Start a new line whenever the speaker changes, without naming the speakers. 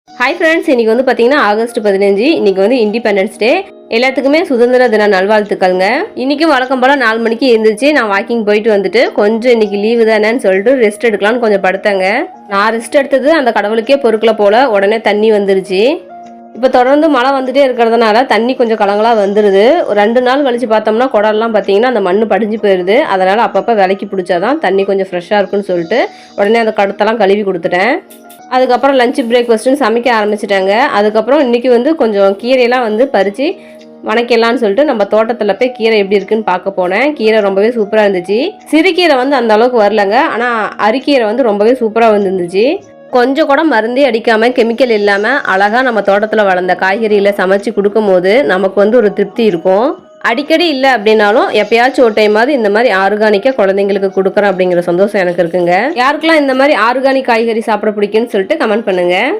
Hi friends, இன்னைக்கு வந்து பார்த்தீங்கன்னா ஆகஸ்ட் 15. இன்னைக்கு வந்து இண்டிபெண்டன்ஸ் டே. எல்லாத்துக்குமே சுதந்திர தின நல்வாழ்த்துக்கள்ங்க. இன்னைக்கும் வழக்கம் போல 4 மணிக்கு எழுந்திரிச்சு நான் வாக்கிங் போயிட்டு வந்துட்டு கொஞ்சம் இன்னைக்கு லீவு தானேன்னு சொல்லிட்டு ரெஸ்ட் எடுக்கலாம்னு கொஞ்சம் படுத்தேங்க. நான் ரெஸ்ட் எடுத்தது அந்த கடவுளுக்கே பொறுக்கல போல, உடனே தண்ணி வந்துருச்சு. இப்போ தொடர்ந்து மழை வந்துட்டே இருக்கிறதுனால தண்ணி கொஞ்சம் கலங்களாக வந்துடுது. ஒரு 2 நாள் கழிச்சு பார்த்தோம்னா குடம்லாம் பார்த்தீங்கன்னா அந்த மண் படிஞ்சு போயிடுது. அதனால் அப்பப்போ விலைக்கு பிடிச்சாதான் தண்ணி கொஞ்சம் ஃப்ரெஷ்ஷாக இருக்குன்னு சொல்லிட்டு உடனே அந்த கடத்தெல்லாம் கழுவி கொடுத்துட்டேன். அதுக்கப்புறம் லஞ்ச் பிரேக்ஃபாஸ்ட்டுன்னு சமைக்க ஆரம்பிச்சிட்டாங்க. அதுக்கப்புறம் இன்றைக்கி வந்து கொஞ்சம் கீரையெல்லாம் வந்து பறித்து வணக்கிடலான்னு சொல்லிட்டு நம்ம தோட்டத்தில் போய் கீரை எப்படி இருக்குன்னு பார்க்க போனேன். கீரை ரொம்பவே சூப்பராக இருந்துச்சு. சிறுகீரை வந்து அந்த அளவுக்கு வரலங்க, ஆனால் அரிக்கீரை வந்து ரொம்பவே சூப்பராக வந்துருந்துச்சு. கொஞ்சம் கூட மருந்தே அடிக்காமல் கெமிக்கல் இல்லாமல் அழகாக நம்ம தோட்டத்தில் வளர்ந்த காய்கறியில் சமைச்சு கொடுக்கும் போது நமக்கு வந்து ஒரு திருப்தி இருக்கும். அடிக்கடி இல்லை அப்படின்னாலும் எப்பயாச்சும் ஒரு டைமாவது இந்த மாதிரி ஆர்கானிக்காக குழந்தைங்களுக்கு கொடுக்குறேன் அப்படிங்கிற சந்தோஷம் எனக்கு இருக்குங்க. யாருக்கெல்லாம் இந்த மாதிரி ஆர்கானிக் காய்கறி சாப்பிட பிடிக்குன்னு சொல்லிட்டு கமெண்ட் பண்ணுங்கள்.